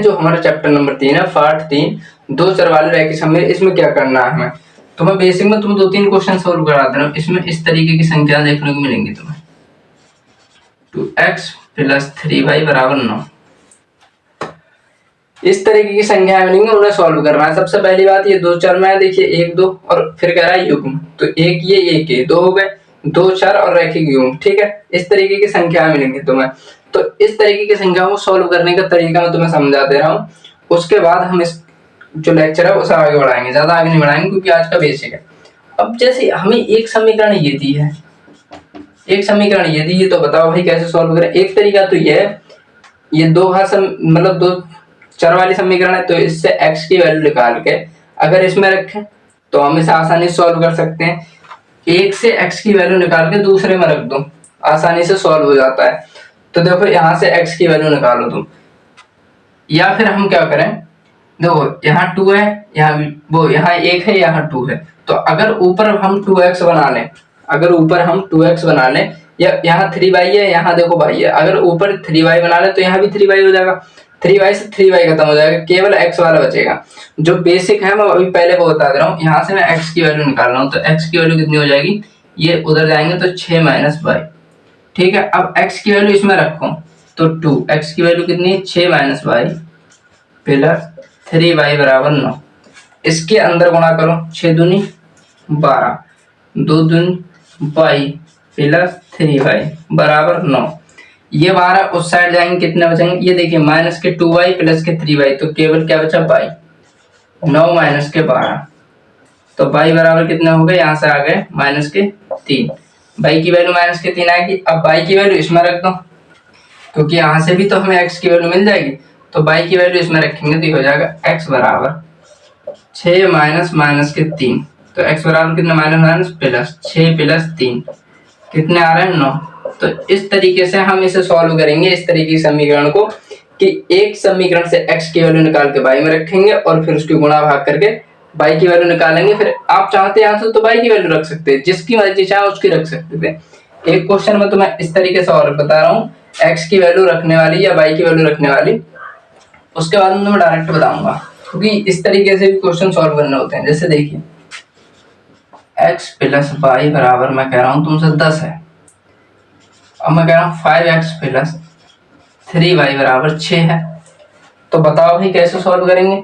जो हमारा chapter number 3 है, पार्ट 3, दो चर वाले रैखिक समीकरण। इसमें क्या करना है हमें, तो मैं बेसिक में तुम 2-3 क्वेश्चन सोल्व करा दे रहा हूँ। इसमें इस तरीके की संख्या देखने को मिलेंगी तुम्हें, 2x + 3y = 9। इस तरीके की संख्या मिलेंगी, उन्हें सॉल्व करना है। सबसे पहली बात, ये दो चर में देखिए 1 2 और फिर कह रहा है युग्म, तो एक ये एक ये दो हो गए, दो चर और रैखिक युग्म। ठीक है, इस तरीके की संख्या मिलेंगी तुम्हें। तो इस तरीके की संख्या को सॉल्व करने का तरीका मैं तुम्हें समझा दे रहा हूँ। उसके बाद हम इस जो लेक्चर है उसे आगे बढ़ाएंगे, ज्यादा आगे नहीं बढ़ाएंगे क्योंकि आज का बेसिक है। अब जैसे हमें एक समीकरण ये दी है, एक समीकरण ये दी है, तो बताओ भाई कैसे सॉल्व करें। एक तरीका तो ये दो मतलब दो चर वाली समीकरण है, तो इससे x की वैल्यू निकाल के अगर इसमें रखें तो हम इसे आसानी से सॉल्व कर सकते हैं। एक से x की वैल्यू निकाल के दूसरे में रख दो, आसानी से सॉल्व हो जाता है। तो देखो यहाँ से x की वैल्यू निकालो तुम, या फिर हम क्या करें, देखो यहाँ 2 है, यहाँ 1 है, यहाँ 2 है। तो अगर ऊपर हम 2x बना लें, अगर ऊपर हम 2x बना लें, या यहाँ 3y है, यहाँ देखो y है, अगर ऊपर 3y बना लें तो यहाँ भी 3y हो जाएगा। 3y से 3y खत्म हो जाएगा, केवल x वाला बचेगा। जो बेसिक है मैं अभी पहले वो बता दे रहा हूँ। यहाँ से मैं x की वैल्यू निकाल रहा हूँ, तो x की वैल्यू कितनी हो जाएगी, ये उधर जाएंगे तो 6 - y। ठीक है, अब x की वैल्यू इसमें रखो तो 2, x की वैल्यू कितनी है, 6 - y + 3y = 9। इसके अंदर गुणा करो, 6 दूनी 12, 2 दूनी 22 + 3y = 9। ये 12 उस साइड जाएंगे, कितने बचेंगे, ये देखिए -2y + 3y, तो केवल क्या बचा, y। 9 - 12, तो y बराबर कितने हो गए, यहाँ से आ गए -3। y की वैल्यू -3 आएगी। अब y की वैल्यू इसमें रख दो, क्योंकि यहाँ से भी तो हमें x की वैल्यू मिल जाएगी। तो y की वैल्यू इसमें रखेंगे तो हो जाएगा x बराबर 6 - -3। तो x बराबर कितना, माइनस प्लस 6 + 3 कितने आ रहे हैं, 9। तो इस तरीके से हम इसे सॉल्व करेंगे, इस तरीके के समीकरण को, कि एक समीकरण से x की वैल्यू निकाल के y में रखेंगे और फिर उसकी गुणा भाग करके y की वैल्यू निकालेंगे। फिर आप चाहते हैं तो y की वैल्यू रख सकते हैं, जिसकी मर्जी चाहे उसकी रख सकते थे। एक क्वेश्चन में तो मैं इस तरीके से और बता रहा हूँ, x की वैल्यू रखने वाली या y की वैल्यू रखने वाली, उसके बाद मैं तुम्हें डायरेक्ट बताऊंगा, क्योंकि इस तरीके से भी क्वेश्चन सॉल्व करने होते हैं। जैसे देखिए x + y बराबर, मैं कह रहा हूं तुमसे 10 है। अब मैं कह रहा हूं 5x + 3y = 6 है। तो बताओ भाई कैसे सॉल्व करेंगे।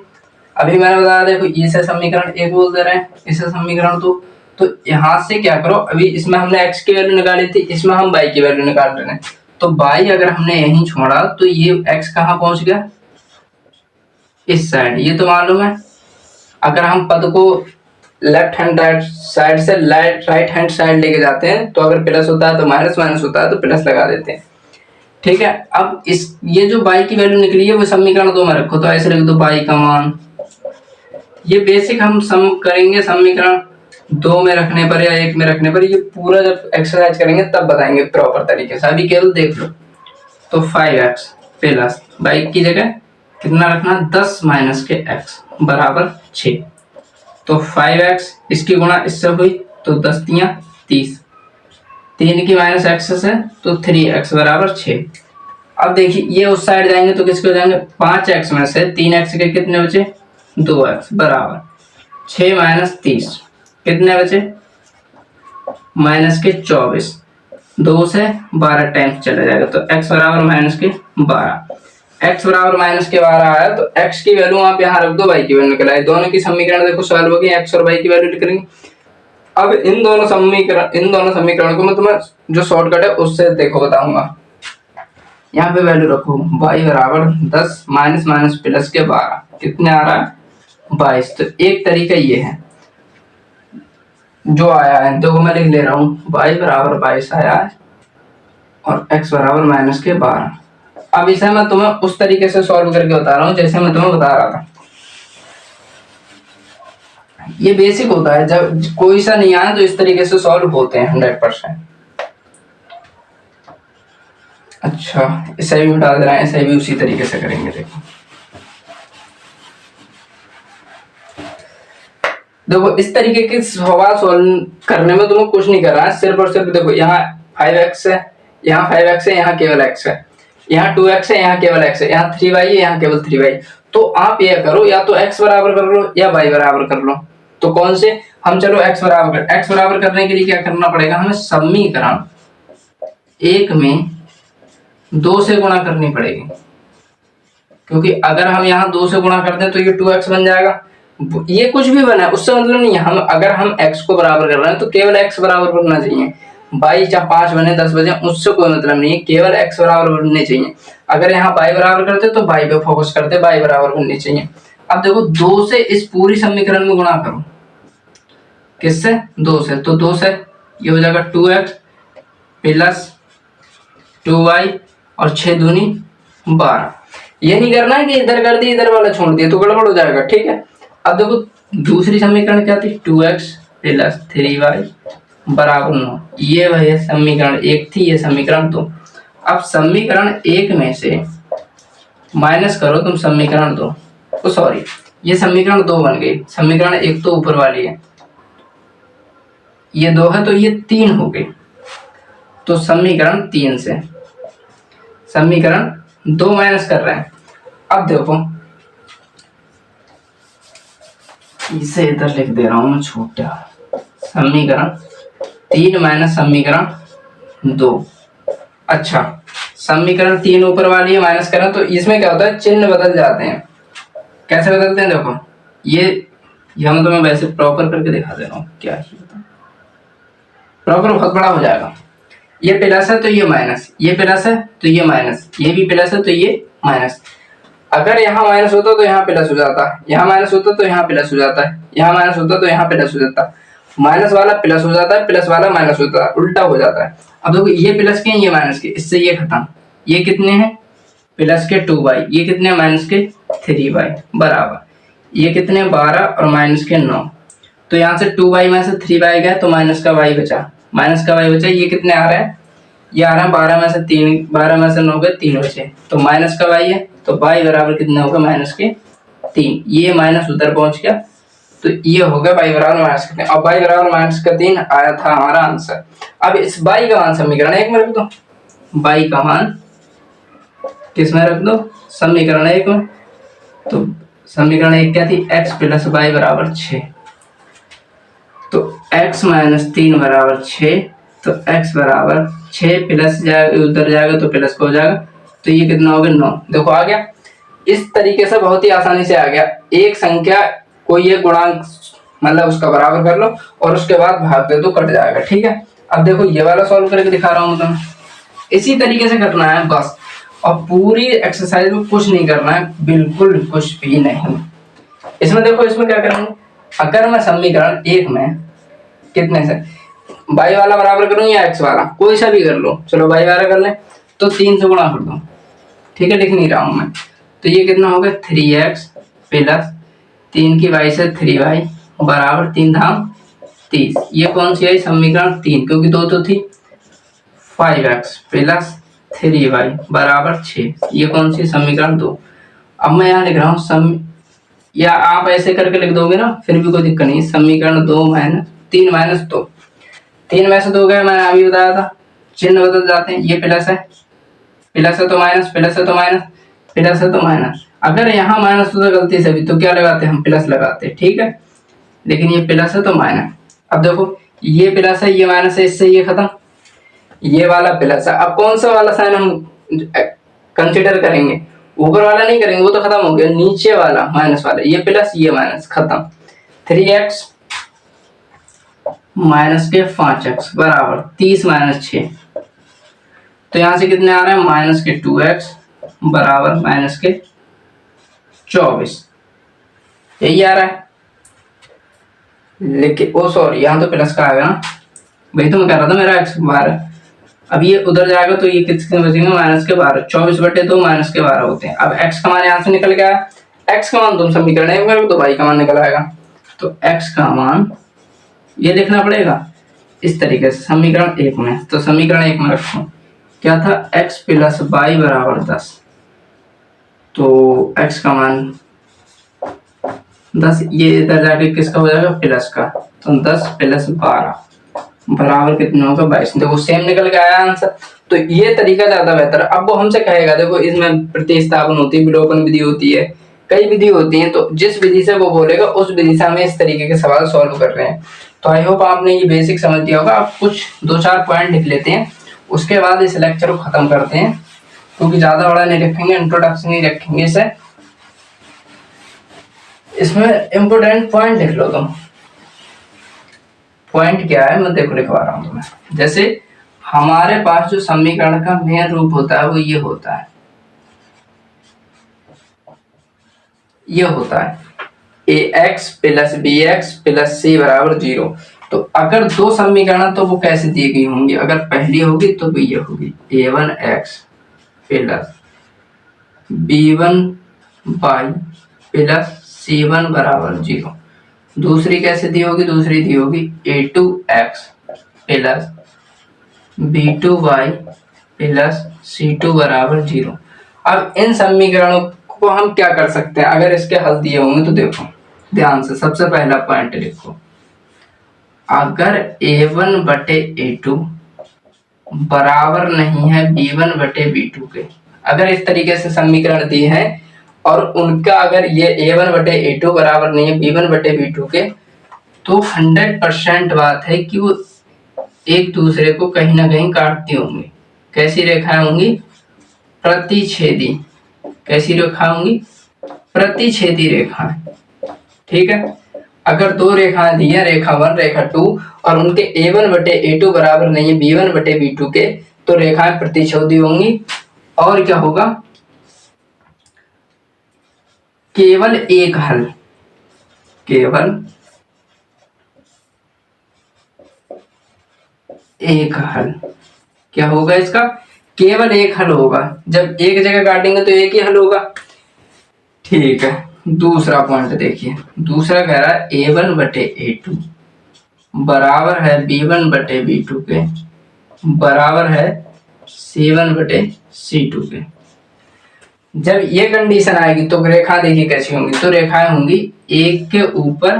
अभी मैंने बताया, देखो इसे समीकरण 1 बोल दे रहे हैं, इसे समीकरण 2। तो यहां से क्या करो, अभी इसमें हमने x की वैल्यू निकाली थी, इसमें हम y की वैल्यू निकाल रहे हैं। तो y अगर हमने यहीं छोड़ा तो ये x कहां पहुंच गया, इस साइड। ये तो मालूम है, अगर हम पद को लेफ्ट हैंड साइड से राइट हैंड साइड लेके जाते हैं, तो अगर प्लस होता है तो माइनस होता है तो प्लस लगा देते हैं। ठीक है, अब ये जो y की वैल्यू निकली है वो समीकरण 2 में रखो, तो ऐसे लिख दो y का मान। ये बेसिक हम सम करेंगे समीकरण 2 में रखने पर या 1 में रखने पर, ये पूरा जब एक्सरसाइज करेंगे तब बताएंगे प्रॉपर तरीके से। अभी केवल देख लो, तो 5x + y की जगह कितना रखना, 10 - x = 6। तो 5x, इसकी गुणा इससे हुई तो 10 × 3 = 30, 3 की -x से तो 3x = 6। अब देखिए ये उस साइड जाएंगे तो किसके हो जाएंगे, 5x में से 3x के कितने बचे, 2x = 6 - 30 कितने बचे, -24। 2 से 12 टाइम्स चला जाएगा, तो x = -12। x बराबर -12 आया, तो x की वैल्यू आप यहाँ रख दो, y की वैल्यू निकल आई। दोनों की समीकरण देखो सॉल्व हो गई, x और y की वैल्यू लिख लेंगे। अब इन दोनों समीकरण को मैं तुम्हें जो शॉर्टकट है उससे देखो बताऊंगा। यहाँ पे वैल्यू रखो, y बराबर 10 माइनस प्लस के 12 कितने आ रहा है, 22। तो एक तरीका ये है जो आया है, देखो मैं लिख ले रहा हूँ, y बराबर 22 आया है और x बराबर -12। अब इसे मैं तुम्हें उस तरीके से सॉल्व करके बता रहा हूँ जैसे मैं तुम्हें बता रहा था। ये बेसिक होता है, जब कोई सा नहीं आया तो इस तरीके से सॉल्व होते हैं 100%। अच्छा, इसे भी मिटा दे रहे हैं, इसे भी उसी तरीके से करेंगे। देखो इस तरीके के सवाल सॉल्व करने में तुम्हें कुछ नहीं कर रहा है, सिर्फ और सिर्फ देखो यहाँ 5x है, यहाँ 5x है, यहाँ केवल x है। यहाँ 2x है, यहाँ केवल x है, यहाँ 3y है, यहाँ केवल 3y। तो आप ये करो, या तो x बराबर कर लो या y बराबर कर लो। तो कौन से हम, चलो x बराबर करने के लिए क्या करना पड़ेगा, हमें समीकरण एक में 2 से गुणा करनी पड़ेगी, क्योंकि अगर हम यहाँ 2 से गुणा कर दें तो ये 2x बन जाएगा। ये कुछ भी बना है उससे मतलब नहीं है, हम अगर हम x को बराबर कर रहे हैं तो केवल x बराबर बनना चाहिए। 22 चाहे 5 बने 10 बजे उससे कोई मतलब नहीं है, केवल x बराबर बनने चाहिए। अगर यहाँ y बराबर करते तो y पे फोकस करते, y बराबर बननी चाहिए। अब देखो 2 से इस पूरी समीकरण में गुणा करो, किससे, 2 से, तो 2 से ये हो जाएगा 2x प्लस 2y और 6 दूनी 12। ये नहीं करना है कि इधर कर दिए इधर वाला छोड़ दिए तो गड़बड़ हो जाएगा, ठीक है। अब देखो दूसरी समीकरण क्या थी, 2x प्लस 3y बराबर 9। ये वही समीकरण 1 थी, ये समीकरण 2। अब समीकरण 1 में से माइनस करो तुम समीकरण 2, तो सॉरी ये समीकरण 2 बन गई, समीकरण 1 तो ऊपर वाली है, ये 2 है तो ये 3 हो गई। तो समीकरण 3 से समीकरण 2 माइनस कर रहे हैं। अब देखो इसे इधर लिख दे रहा हूं मैं छोटा, समीकरण 3 माइनस समीकरण 2। अच्छा समीकरण 3 ऊपर वाली है, माइनस करें तो इसमें क्या होता है, चिन्ह बदल जाते हैं। कैसे बदलते हैं, देखो ये हम तो मैं वैसे प्रॉपर करके दिखा दे रहा हूँ, क्या प्रॉपर बहुत बड़ा हो जाएगा। ये प्लस है तो ये माइनस, ये प्लस है तो ये माइनस, ये भी प्लस है तो ये माइनस। अगर यहाँ माइनस होता तो यहाँ प्लस हो जाता, यहाँ माइनस होता तो यहाँ प्लस हो जाता है, यहाँ माइनस होता तो यहाँ प्लस हो जाता, माइनस वाला प्लस हो जाता है, प्लस वाला माइनस होता है, उल्टा हो जाता है। अब देखो ये प्लस के ये माइनस के, इससे ये खत्म। ये कितने हैं, प्लस के 2y, ये कितने माइनस के 3y बराबर, ये कितने 12 और माइनस के 9। तो यहाँ से 2y में से 3y गया तो माइनस का y बचा, माइनस का y बचा। ये कितने आ रहे हैं, ये आ रहा है 12 में से 3, 12 में से 9 गए 3 बचे, तो माइनस का y है, तो y बराबर कितना होगा माइनस के 3। ये माइनस उधर पहुंच गया तो ये हो गया y बराबर माइनस के 3। अब y बराबर माइनस का 3 आया था हमारा आंसर। अब इस y का मान समीकरण 1 में रख दो, y का मान किस में रख दो, समीकरण 1 में। तो समीकरण 1 क्या थी, x प्लस y बराबर 6, तो x माइनस 3 बराबर 6, तो x बराबर 6 प्लस जाएगा उधर जाएगा तो प्लस हो जाएगा, तो ये कितना हो गया 9। देखो आ गया, इस तरीके से बहुत ही आसानी से आ गया। एक संख्या को ये गुणांक मतलब उसका बराबर कर लो और उसके बाद भाग दे दो, कट जाएगा, ठीक है। अब देखो ये वाला सॉल्व करके दिखा रहा हूँ तुम्हें, इसी तरीके से करना है बस। और पूरी एक्सरसाइज में कुछ नहीं करना है, बिल्कुल कुछ भी नहीं। इसमें देखो इसमें क्या करेंगे, अगर मैं समीकरण 1 में कितने से y वाला बराबर करूं या x वाला, कोई सा भी कर लो, चलो y वाला कर ले, तो 3 से गुणा कर दो, ठीक है, लिख नहीं रहा हूं मैं। तो ये कितना हो गया 3x प्लस 3 की y से 3y बराबर 3 धाम 30। ये कौन सी है, समीकरण 3, क्योंकि 2 तो थी। 5x प्लस 3y बराबर 6, ये कौन सी, समीकरण 2। अब मैं यहाँ लिख रहा हूँ या आप ऐसे करके लिख दोगे ना फिर भी कोई दिक्कत नहीं। समीकरण 2 माइनस 3 माइनस 2, 3 में से 2 गए, मैंने अभी बताया था, चिन्ह बदल जाते हैं। ये प्लस है तो माइनस, प्लस है तो माइनस, प्लस है तो माइनस। अगर यहाँ माइनस होता गलती से भी तो क्या लगाते हैं हम, प्लस लगाते हैं, ठीक है। लेकिन ये प्लस है तो माइनस। अब देखो ये प्लस है ये माइनस है, इससे ये खत्म, ये वाला प्लस है। अब कौन सा वाला साइन हम कंसिडर करेंगे, ऊपर वाला नहीं करेंगे, वो तो खत्म हो गया, नीचे वाला माइनस वाला, ये प्लस ये माइनस, खत्म। 3x माइनस के 5x बराबर 30 माइनस 6, तो यहां से कितने आ रहे हैं, माइनस के 2x बराबर माइनस के 24, यही आ रहा है। लेकिन ओ सॉरी, यहाँ तो प्लस का आएगा ना, वही तो मैं कह रहा था, मेरा x 12। अब ये उधर जाएगा तो ये कितने बचेंगे, माइनस के 12, 24/2 माइनस के 12 होते हैं। अब x का मान यहाँ से निकल गया, x का मान तुम समीकरण 1 में तो y का मान निकल आएगा। तो x का मान ये लिखना पड़ेगा इस तरीके से, समीकरण 1 में। तो समीकरण 1 में रखो क्या था, x प्लस y बराबर 10, तो x का मान 10, ये इधर जाके किसका हो जाएगा, प्लस का, तो 10 प्लस 12 बराबर कितना होगा 22। देखो सेम निकल के आया आंसर। तो ये तरीका ज्यादा बेहतर है। अब वो हमसे कहेगा देखो इसमें प्रतिस्थापन होती है, विलोपन विधि होती है, कई विधि होती है, तो जिस विधि से वो बोलेगा उस विधि से हमें इस तरीके के सवाल सॉल्व कर रहे हैं। तो आई होप आपने ये बेसिक समझ दिया होगा। आप कुछ 2-4 पॉइंट लिख लेते हैं, उसके बाद इस लेक्चर को खत्म करते हैं, क्योंकि ज्यादा बड़ा नहीं रखेंगे, इंट्रोडक्शन ही रखेंगे इसे। इसमें इम्पोर्टेंट पॉइंट लिख लो तुम। पॉइंट क्या है मैं देखो लिखवा रहा हूं तुम्हें। जैसे हमारे पास जो समीकरण का मेन रूप होता है वो ये होता है, ये होता है ax plus bx plus c बराबर 0। तो अगर दो समीकरण तो वो कैसे दी गई होंगी, अगर पहली होगी तो वो ये होगी a1x plus b1y plus c1 बराबर 0। दूसरी कैसे दी होगी, दूसरी दी होगी a2x plus b2y plus c2 बराबर 0। अब इन समीकरणों को हम क्या कर सकते हैं, अगर इसके हल दिए होंगे तो देखो ध्यान से, सबसे पहला पॉइंट लिखो, अगर a1 बटे a2 बराबर नहीं है b1 बटे b2 के, अगर इस तरीके से समीकरण दिए हैं और उनका अगर ये a1 बटे a2 बराबर नहीं है b1 बटे b2 के, तो 100% बात है कि वो एक दूसरे को कहीं ना कहीं काटती होंगी। कैसी रेखाएं होंगी, प्रतिच्छेदी। कैसी रेखा होंगी, प्रतिच्छेदी रेखाएं। ठीक है, अगर दो रेखाएं दी है, रेखा 1 रेखा 2, और उनके a1 बटे a2 बराबर नहीं है b1 बटे b2 के, तो रेखाएं प्रतिच्छेदी होंगी। और क्या होगा, केवल एक हल, केवल एक हल। क्या होगा इसका, केवल एक हल होगा। जब एक जगह काटेंगे तो एक ही हल होगा। ठीक है, दूसरा पॉइंट देखिए, दूसरा कह रहा है a1 बटे a2 बराबर है b1 बटे b2 के बराबर है c1 बटे c2 के। जब ये कंडीशन आएगी तो रेखा देखिए कैसी होंगी, तो रेखाएं होंगी एक के ऊपर,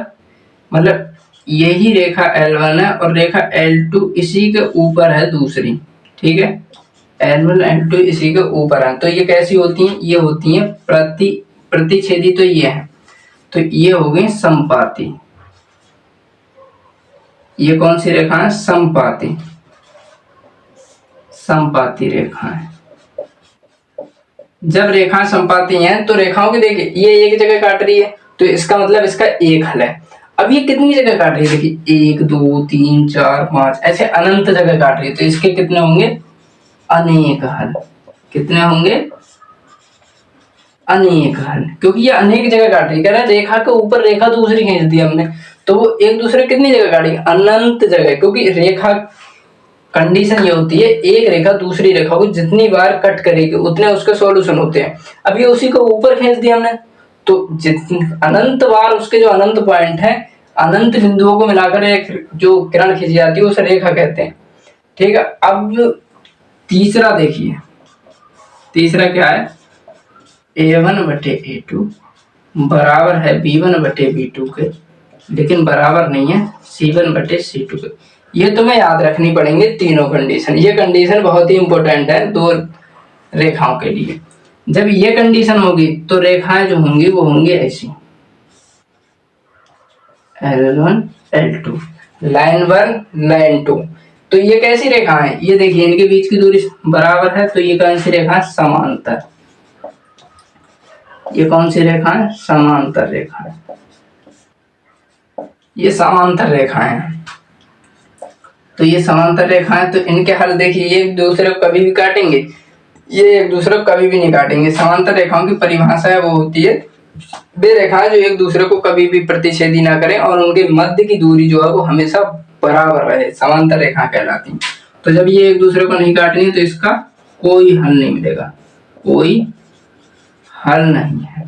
मतलब यही रेखा L1 है और रेखा L2 इसी के ऊपर है दूसरी। ठीक है, L1 L2 इसी के ऊपर है, तो ये कैसी होती हैं, ये होती हैं प्रतिच्छेदी। तो ये है, तो ये हो गई समपाती। ये कौन सी रेखा है, समपाती, समपाती रेखा है। जब रेखाएं समपाती हैं तो रेखाओं की देखिए ये एक जगह काट रही है, तो इसका मतलब इसका एक हल है। अब ये कितनी जगह काट रही है, देखिए 1 2 3 4 5 ऐसे अनंत जगह काट रही है, तो इसके कितने होंगे, अनेक हल। कितने होंगे, अनेक हल, क्योंकि ये अनेक जगह काट रही है। कह रहा है रेखा के ऊपर रेखा दूसरी खींच दी हमने, तो वो एक दूसरे कितनी जगह काटेगी, अनंत जगह। क्योंकि रेखा कंडीशन ये होती है, एक रेखा दूसरी रेखा को जितनी बार कट करेगी उतने उसके सॉल्यूशन होते हैं। अब ये उसी को ऊपर खींच दिया हमने, तो अनंत बार उसके जो अनंत पॉइंट है, अनंत बिंदुओं को मिलाकर एक जो किरण खींची जाती है उसे रेखा कहते हैं। ठीक है, अब तीसरा देखिए, तीसरा क्या है, a1 बटे a2 बराबर है b1 बटे b2 के, लेकिन बराबर नहीं है c1 बटे c2 के। ये तुम्हें याद रखनी पड़ेंगे तीनों कंडीशन। ये कंडीशन बहुत ही इंपॉर्टेंट है दो रेखाओं के लिए। जब ये कंडीशन होगी तो रेखाएं जो होंगी वो होंगी ऐसी, L1 L2, लाइन 1 लाइन 2। तो ये कैसी रेखा है, ये देखिए इनके बीच की दूरी बराबर है, तो ये कौन सी रेखा है, समांतर। ये कौन सी रेखा है, समांतर रेखा है। ये समांतर रेखाएं हैं, तो ये समांतर रेखाएं, तो इनके हल देखिए, ये एक दूसरे को कभी भी काटेंगे, ये एक दूसरे को कभी भी नहीं काटेंगे। समांतर रेखाओं की परिभाषा है वो होती है वे रेखाएं जो एक दूसरे को कभी भी प्रतिच्छेदी ना करें और उनके मध्य की दूरी जो है वो हमेशा बराबर रहे, समांतर रेखा कहलाती है। तो जब ये एक दूसरे को नहीं काटेंगे तो इसका कोई हल नहीं मिलेगा, कोई हल नहीं है।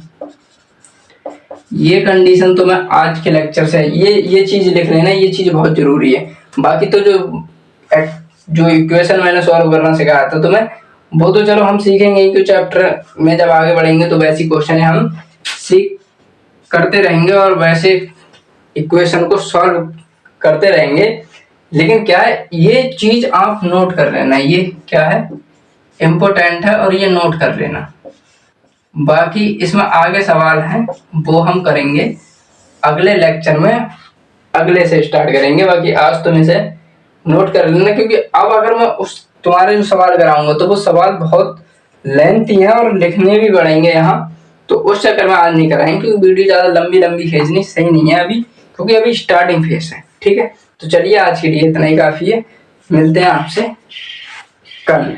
ये कंडीशन तो मैं आज के लेक्चर से ये चीज लिख लेना, ये चीज बहुत जरूरी है। बाकी तो जो इक्वेशन मैंने सॉल्व करना सिखाया था तुम्हें, वो तो चलो हम सीखेंगे कि चैप्टर में जब आगे बढ़ेंगे तो वैसी क्वेश्चन हम सीख करते रहेंगे और वैसे इक्वेशन को सॉल्व करते रहेंगे। लेकिन क्या है, ये चीज आप नोट कर लेना, ये क्या है इम्पोर्टेंट है और ये नोट कर लेना। बाकी इसमें आगे सवाल हैं वो हम करेंगे अगले लेक्चर में, अगले से स्टार्ट करेंगे। बाकी आज तुम इसे नोट कर लेना, क्योंकि अब अगर मैं उस तुम्हारे जो सवाल कराऊंगा तो वो सवाल बहुत लेंथी है और लिखने भी पड़ेंगे यहाँ, तो उस चक्कर में आज नहीं कराएंगे, क्योंकि वीडियो ज्यादा लंबी लंबी खींचनी सही नहीं है अभी, क्योंकि अभी स्टार्टिंग फेस है। ठीक है, तो चलिए आज के लिए इतना ही काफी है, मिलते हैं आपसे कल।